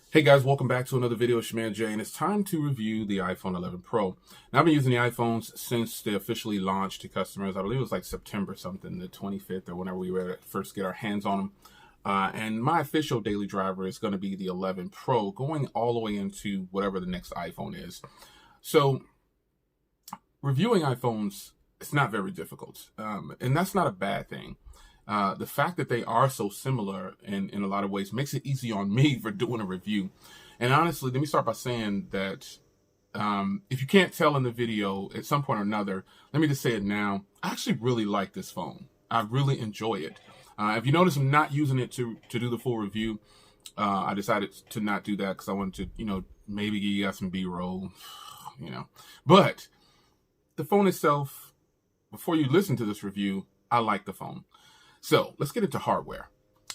Hey guys, welcome back to another video. It's your man Jay, and it's time to review the iPhone 11 Pro. Now, I've been using the iPhones since they officially launched to customers. I believe it was like September something, the 25th, or whenever we were first get our hands on them. And my official daily driver is going to be the 11 Pro, going all the way into whatever the next iPhone is. So, reviewing iPhones, it's not very difficult, and that's not a bad thing. The fact that they are so similar in a lot of ways makes it easy on me for doing a review. And honestly, let me start by saying that if you can't tell in the video at some point or another, let me just say it now. I actually really like this phone. I really enjoy it. If you notice, I'm not using it to do the full review. I decided to not do that because I wanted to, maybe give you guys some B-roll, But the phone itself, before you listen to this review, I like the phone. So let's get into hardware.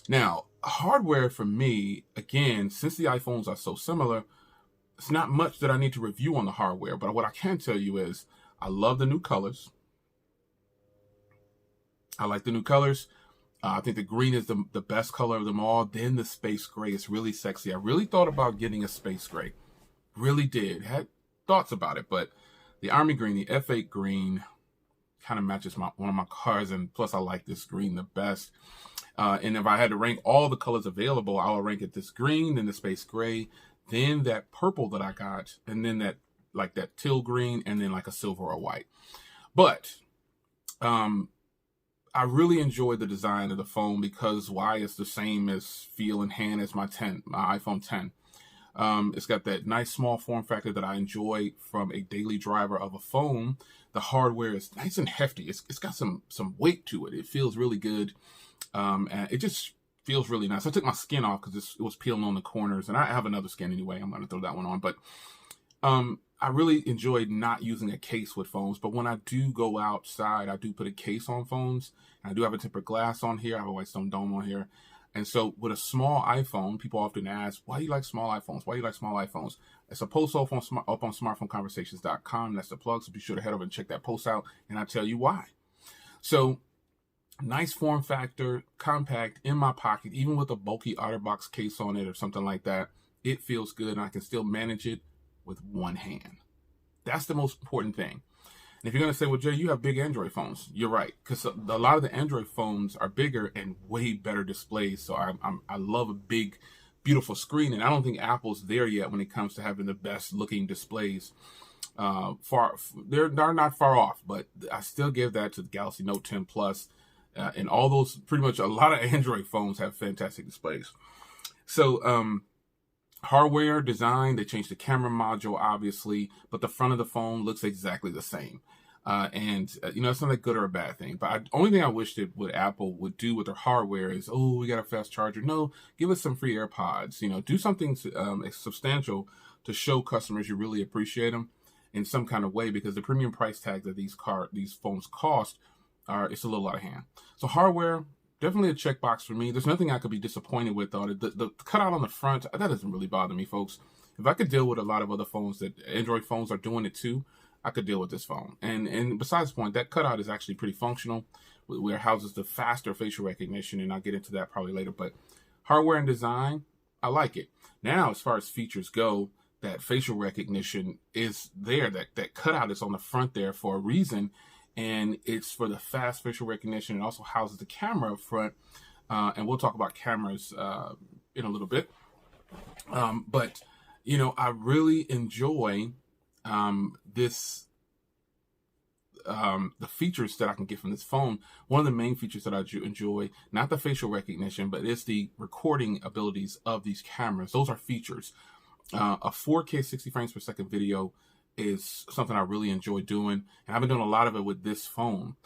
Now, hardware for me, again, since the iPhones are so similar, it's not much that I need to review on the hardware. But what I can tell you is I love the new colors. I like the new colors. I think the green is the best color of them all. Then the space gray is really sexy. I really thought about getting a space gray. Really did. Had thoughts about it. But the army green, the F8 green, kind of matches one of my cars, and plus I like this green the best. And if I had to rank all the colors available, I would rank it this green, then the space gray, then that purple that I got, and then that teal green, and then like a silver or white. But I really enjoyed the design of the phone because why? It's the same as feel and hand as my iPhone 10. It's got that nice small form factor that I enjoy from a daily driver of a phone. The hardware is nice and hefty. It's got some weight to it. It feels really good. And it just feels really nice. I took my skin off because it was peeling on the corners, and I have another skin anyway. I'm going to throw that one on. But I really enjoyed not using a case with phones. But when I do go outside, I do put a case on phones. And I do have a tempered glass on here. I have a white stone dome on here. And so with a small iPhone, people often ask, why do you like small iPhones? Why do you like small iPhones? It's a post up on smartphoneconversations.com. That's the plug. So be sure to head over and check that post out. And I'll tell you why. So nice form factor, compact, in my pocket, even with a bulky OtterBox case on it or something like that. It feels good, and I can still manage it with one hand. That's the most important thing. And if you're going to say, well, Jay, you have big Android phones, you're right. Because a lot of the Android phones are bigger and way better displays. So I love a big, beautiful screen. And I don't think Apple's there yet when it comes to having the best looking displays. They're not far off, but I still give that to the Galaxy Note 10 Plus. And all those, pretty much a lot of Android phones have fantastic displays. So, hardware design, they changed the camera module, obviously, but the front of the phone looks exactly the same. It's not a good or a bad thing. But only thing I wish that what Apple would do with their hardware is, we got a fast charger. No, give us some free AirPods. Do something substantial to show customers you really appreciate them in some kind of way, because the premium price tag that these phones cost it's a little out of hand. So hardware, definitely a checkbox for me. There's nothing I could be disappointed with on it. The cutout on the front, that doesn't really bother me, folks. If I could deal with a lot of other phones that Android phones are doing it too, I could deal with this phone. And besides the point, that cutout is actually pretty functional, where it houses the faster facial recognition, and I'll get into that probably later. But hardware and design, I like it. Now, as far as features go, that facial recognition is there. That cutout is on the front there for a reason. And it's for the fast facial recognition. It also houses the camera up front. And we'll talk about cameras in a little bit. But I really enjoy the features that I can get from this phone. One of the main features that I enjoy, not the facial recognition, but it's the recording abilities of these cameras. Those are features. A 4K 60 frames per second video is something I really enjoy doing, and I've been doing a lot of it with this phone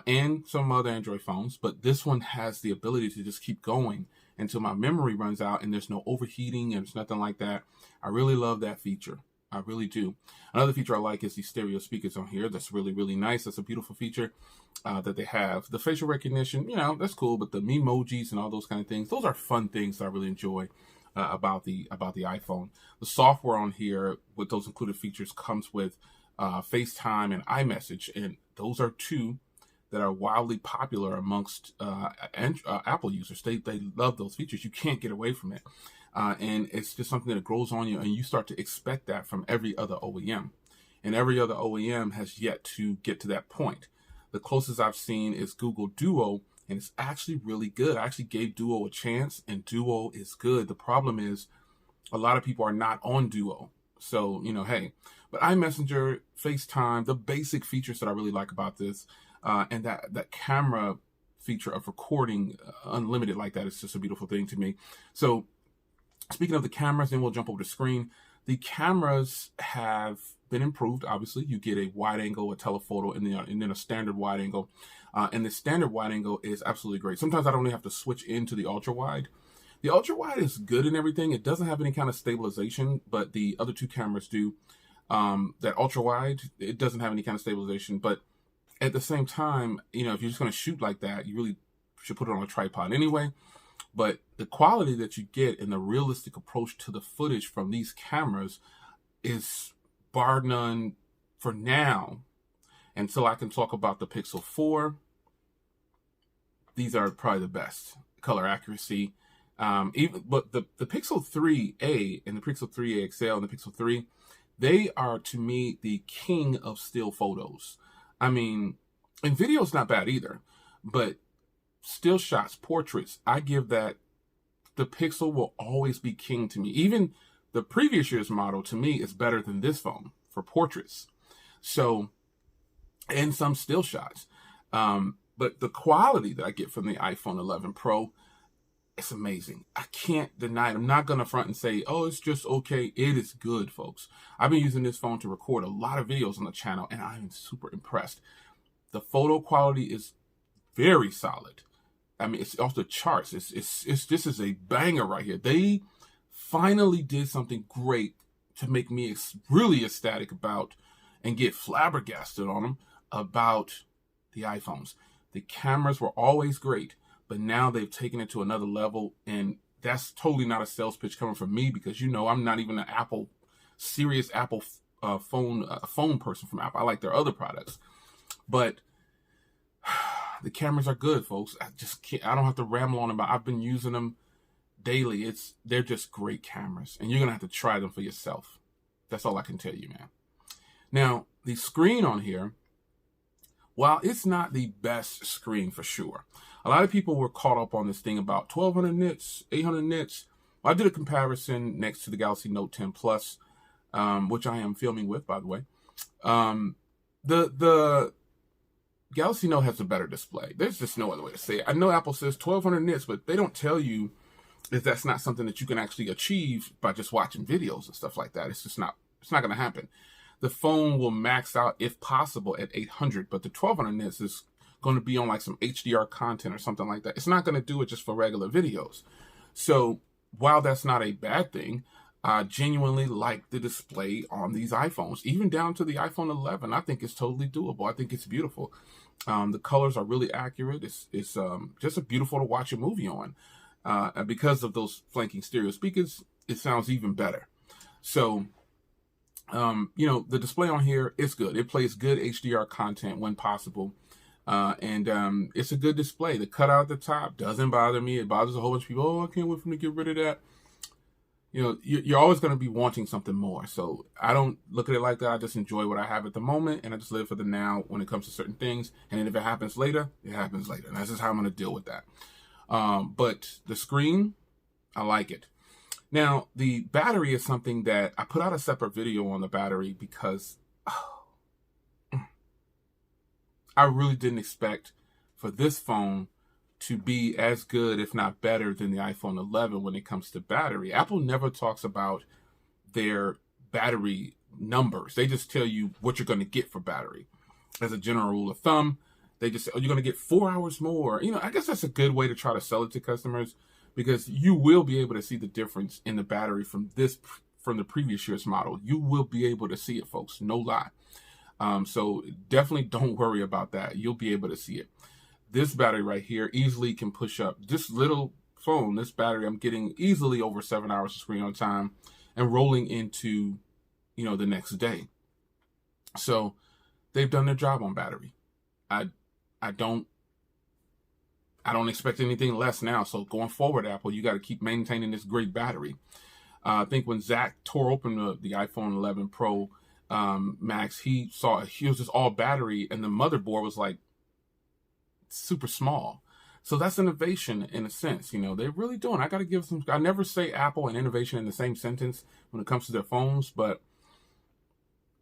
and some other Android phones, but this one has the ability to just keep going until my memory runs out, and there's no overheating and there's nothing like that. I really love that feature. I really do. Another feature I like is the stereo speakers on here. That's really, really nice. That's a beautiful feature that they have. The facial recognition, that's cool, but the memojis and all those kind of things, those are fun things that I really enjoy about the iPhone. The software on here with those included features comes with FaceTime and iMessage, and those are two that are wildly popular amongst Apple users. They love those features. You can't get away from it. And it's just something that grows on you, and you start to expect that from every other OEM. And every other OEM has yet to get to that point. The closest I've seen is Google Duo, and it's actually really good. I actually gave Duo a chance, and Duo is good. The problem is a lot of people are not on Duo. So, hey, but iMessenger, FaceTime, the basic features that I really like about this, and that camera feature of recording unlimited like that is just a beautiful thing to me. So speaking of the cameras, then we'll jump over the screen. The cameras have been improved. Obviously, you get a wide angle, a telephoto, and then a standard wide angle. And the standard wide angle is absolutely great. Sometimes I don't even have to switch into the ultra wide. The ultra wide is good and everything. It doesn't have any kind of stabilization, but the other two cameras do. That ultra wide, it doesn't have any kind of stabilization. But at the same time, if you're just going to shoot like that, you really should put it on a tripod anyway. But the quality that you get and the realistic approach to the footage from these cameras is bar none for now, until I can talk about the Pixel 4. These are probably the best color accuracy. But the Pixel 3a and the Pixel 3a XL and the Pixel 3, they are, to me, the king of still photos. I mean, and video's not bad either, but still shots, portraits, I give that, the Pixel will always be king to me. Even the previous year's model, to me, is better than this phone for portraits. So, and some still shots. But the quality that I get from the iPhone 11 Pro, it's amazing. I can't deny it. I'm not going to front and say, oh, it's just okay. It is good, folks. I've been using this phone to record a lot of videos on the channel, and I'm super impressed. The photo quality is very solid. I mean, it's off the charts. This is a banger right here. They finally did something great to make me really ecstatic about and get flabbergasted on them about the iPhones. The cameras were always great, but now they've taken it to another level, and that's totally not a sales pitch coming from me, because I'm not even an serious Apple phone person from Apple. I like their other products, but the cameras are good, folks. I don't have to ramble on about. I've been using them daily. They're just great cameras, and you're gonna have to try them for yourself. That's all I can tell you, man. Now, the screen on here, while it's not the best screen for sure, a lot of people were caught up on this thing about 1200 nits, 800 nits. I did a comparison next to the Galaxy Note 10 Plus, which I am filming with, by the way. The Galaxy Note has a better display. There's just no other way to say it. I know Apple says 1200 nits, but they don't tell you that that's not something that you can actually achieve by just watching videos and stuff like that. It's not going to happen. The phone will max out, if possible, at 800, but the 1200 nits is going to be on like some HDR content or something like that. It's not going to do it just for regular videos. So while that's not a bad thing, I genuinely like the display on these iPhones, even down to the iPhone 11. I think it's totally doable. I think it's beautiful. The colors are really accurate. It's just beautiful to watch a movie on. And because of those flanking stereo speakers, it sounds even better. So, the display on here is good. It plays good HDR content when possible. And it's a good display. The cutout at the top doesn't bother me. It bothers a whole bunch of people. Oh, I can't wait for them to get rid of that. You're always going to be wanting something more. So I don't look at it like that. I just enjoy what I have at the moment, and I just live for the now when it comes to certain things. And then if it happens later, it happens later. And that's just how I'm going to deal with that. But the screen, I like it. Now, the battery is something that I put out a separate video on the battery because I really didn't expect for this phone to be as good, if not better, than the iPhone 11 when it comes to battery. Apple never talks about their battery numbers. They just tell you what you're going to get for battery. As a general rule of thumb, they just say, oh, you're going to get 4 hours more. I guess that's a good way to try to sell it to customers, because you will be able to see the difference in the battery from the previous year's model. You will be able to see it, folks. No lie. So definitely don't worry about that. You'll be able to see it. This battery right here easily can push up this little phone. This battery, I'm getting easily over 7 hours of screen on time and rolling into, the next day. So they've done their job on battery. I I don't expect anything less now. So going forward, Apple, you got to keep maintaining this great battery. I think when Zach tore open the iPhone 11 Pro Max, he saw it was just all battery, and the motherboard was like super small. So that's innovation in a sense. You know, they're really doing. I got to give some. I never say Apple and innovation in the same sentence when it comes to their phones, but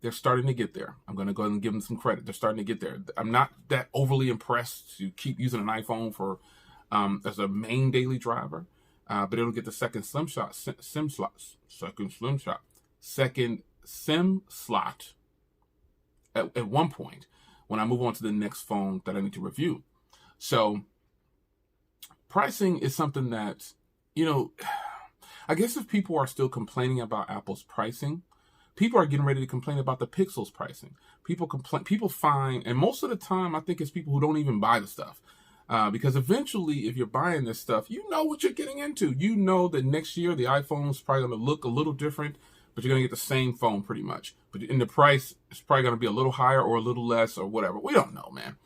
they're starting to get there. I'm going to go ahead and give them some credit. They're starting to get there. I'm not that overly impressed to keep using an iPhone for as a main daily driver, but it'll get the second SIM slot at one point when I move on to the next phone that I need to review. So pricing is something that, you know, I guess if people are still complaining about Apple's pricing, people are getting ready to complain about the Pixel's pricing. People find, and most of the time, I think it's people who don't even buy the stuff. Because eventually, if you're buying this stuff, you know what you're getting into. You know that next year, the iPhone's probably going to look a little different, but you're going to get the same phone pretty much. But in the price, it's probably going to be a little higher or a little less or whatever. We don't know, man.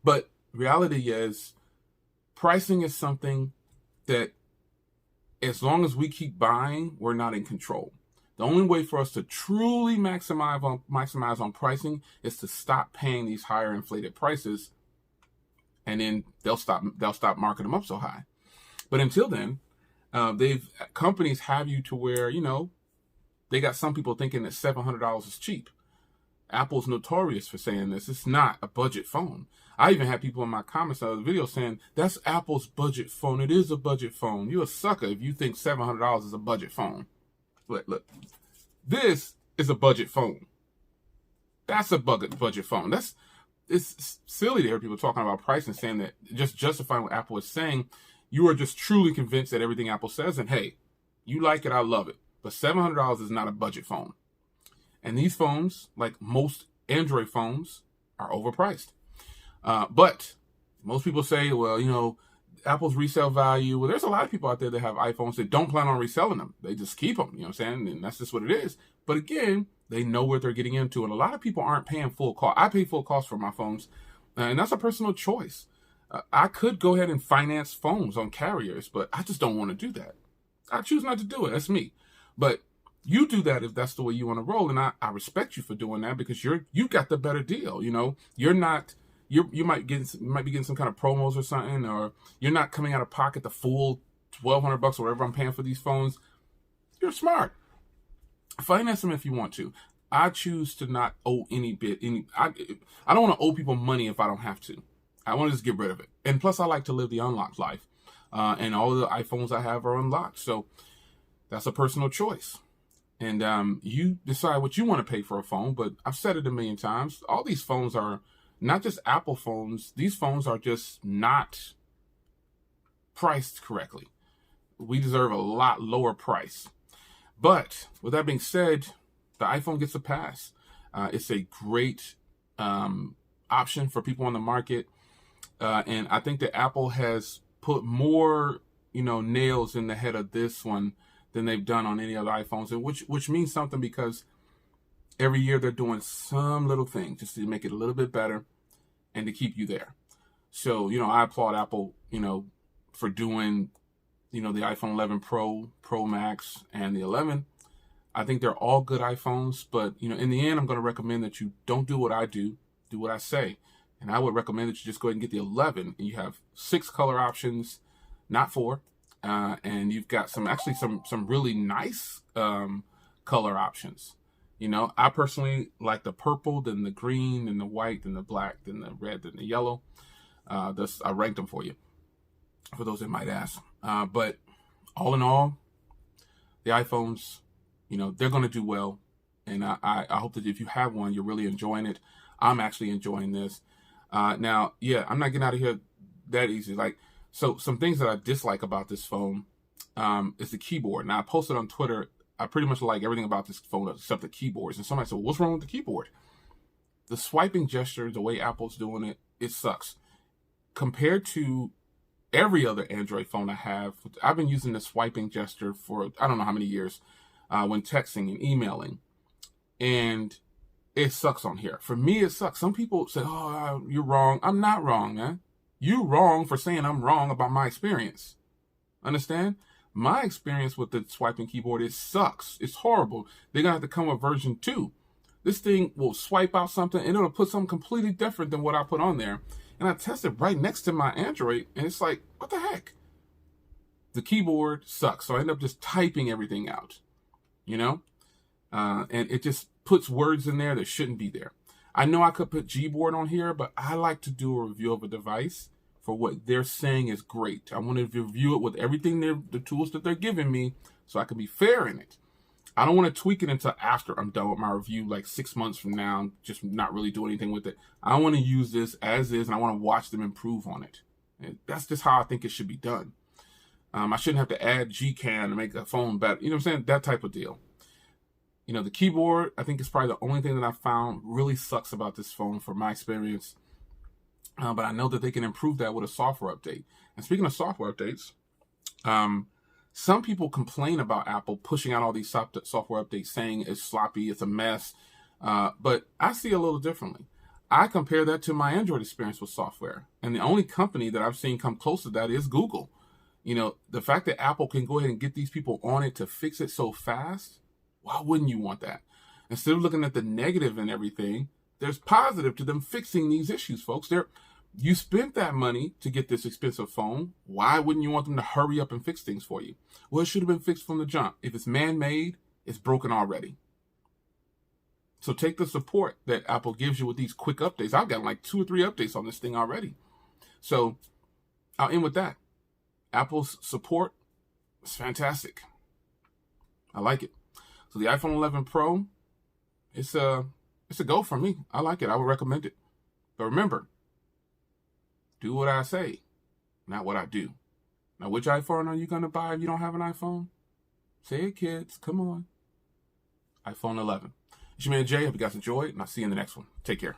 But reality is, pricing is something that as long as we keep buying, we're not in control. The only way for us to truly maximize on pricing is to stop paying these higher inflated prices, and then they'll stop marking them up so high. But until then, companies have you to where, you know, they got some people thinking that $700 is cheap. Apple's notorious for saying this. It's not a budget phone. I even had people in my comments of the video saying, that's Apple's budget phone. It is a budget phone. You're a sucker if you think $700 is a budget phone. Look, this is a budget phone. That's a budget phone. It's silly to hear people talking about price and saying that, just justifying what Apple is saying. You are just truly convinced that everything Apple says, and hey, you like it, I love it. But $700 is not a budget phone. And these phones, like most Android phones, are overpriced. But most people say, well, you know, Apple's resale value. Well, there's a lot of people out there that have iPhones that don't plan on reselling them. They just keep them, you know what I'm saying? And that's just what it is. But again, they know what they're getting into. And a lot of people aren't paying full cost. I pay full cost for my phones. And that's a personal choice. I could go ahead and finance phones on carriers, but I just don't want to do that. I choose not to do it. That's me. But you do that if that's the way you want to roll. And I respect you for doing that because you got the better deal. You know, you're not. You might be getting some kind of promos or something, or you're not coming out of pocket the full $1,200 or whatever I'm paying for these phones. You're smart. Finance them if you want to. I choose to not owe I don't want to owe people money if I don't have to. I want to just get rid of it. And plus, I like to live the unlocked life. And all of the iPhones I have are unlocked. So that's a personal choice. And you decide what you want to pay for a phone. But I've said it a million times. All these phones are not just Apple phones. These phones are just not priced correctly. We deserve a lot lower price. But with that being said, the iPhone gets a pass. It's a great option for people on the market. And I think that Apple has put more, nails in the head of this one than they've done on any other iPhones, and which means something because every year they're doing some little thing just to make it a little bit better and to keep you there. So, I applaud Apple, for doing, the iPhone 11 Pro, Pro Max, and the 11. I think they're all good iPhones, but, in the end, I'm going to recommend that you don't do what I do what I say. And I would recommend that you just go ahead and get the 11, and you have 6 color options, not 4. And you've got some really nice color options. I personally like the purple, then the green, then the white, then the black, then the red, then the yellow. I ranked them for you, for those that might ask. But all in all, the iPhones, they're going to do well. And I hope that if you have one, you're really enjoying it. I'm actually enjoying this. Now, yeah, I'm not getting out of here that easy. So some things that I dislike about this phone is the keyboard. Now, I posted on Twitter, I pretty much like everything about this phone except the keyboards. And somebody said, well, what's wrong with the keyboard? The swiping gesture, the way Apple's doing it, it sucks. Compared to every other Android phone I have, I've been using the swiping gesture for I don't know how many years when texting and emailing. And it sucks on here. For me, it sucks. Some people say, oh, you're wrong. I'm not wrong, man. You wrong for saying I'm wrong about my experience. Understand? My experience with the swiping keyboard, it sucks. It's horrible. They're going to have to come with version 2. This thing will swipe out something and it'll put something completely different than what I put on there. And I tested right next to my Android and it's like, what the heck? The keyboard sucks. So I end up just typing everything out, you know? And it just puts words in there that shouldn't be there. I know I could put Gboard on here, but I like to do a review of a device for what they're saying is great. I want to review it with everything the tools that they're giving me so I can be fair in it. I don't want to tweak it until after I'm done with my review, like 6 months from now, just not really do anything with it. I want to use this as is, and I want to watch them improve on it. And that's just how I think it should be done. I shouldn't have to add Gcam to make a phone better. You know what I'm saying? That type of deal. You know, the keyboard, I think is probably the only thing that I found really sucks about this phone from my experience. But I know that they can improve that with a software update. And speaking of software updates, some people complain about Apple pushing out all these software updates saying it's sloppy, it's a mess. But I see it a little differently. I compare that to my Android experience with software. And the only company that I've seen come close to that is Google. You know, the fact that Apple can go ahead and get these people on it to fix it so fast, why wouldn't you want that? Instead of looking at the negative and everything, there's positive to them fixing these issues, folks. You spent that money to get this expensive phone. Why wouldn't you want them to hurry up and fix things for you? Well, it should have been fixed from the jump. If it's man-made, it's broken already. So take the support that Apple gives you with these quick updates. I've got like 2 or 3 updates on this thing already. So I'll end with that. Apple's support is fantastic. I like it. So the iPhone 11 Pro, it's a go for me. I like it. I would recommend it. But remember, do what I say, not what I do. Now, which iPhone are you going to buy if you don't have an iPhone? Say it, kids. Come on. iPhone 11. It's your man Jay. Hope you guys enjoyed, and I'll see you in the next one. Take care.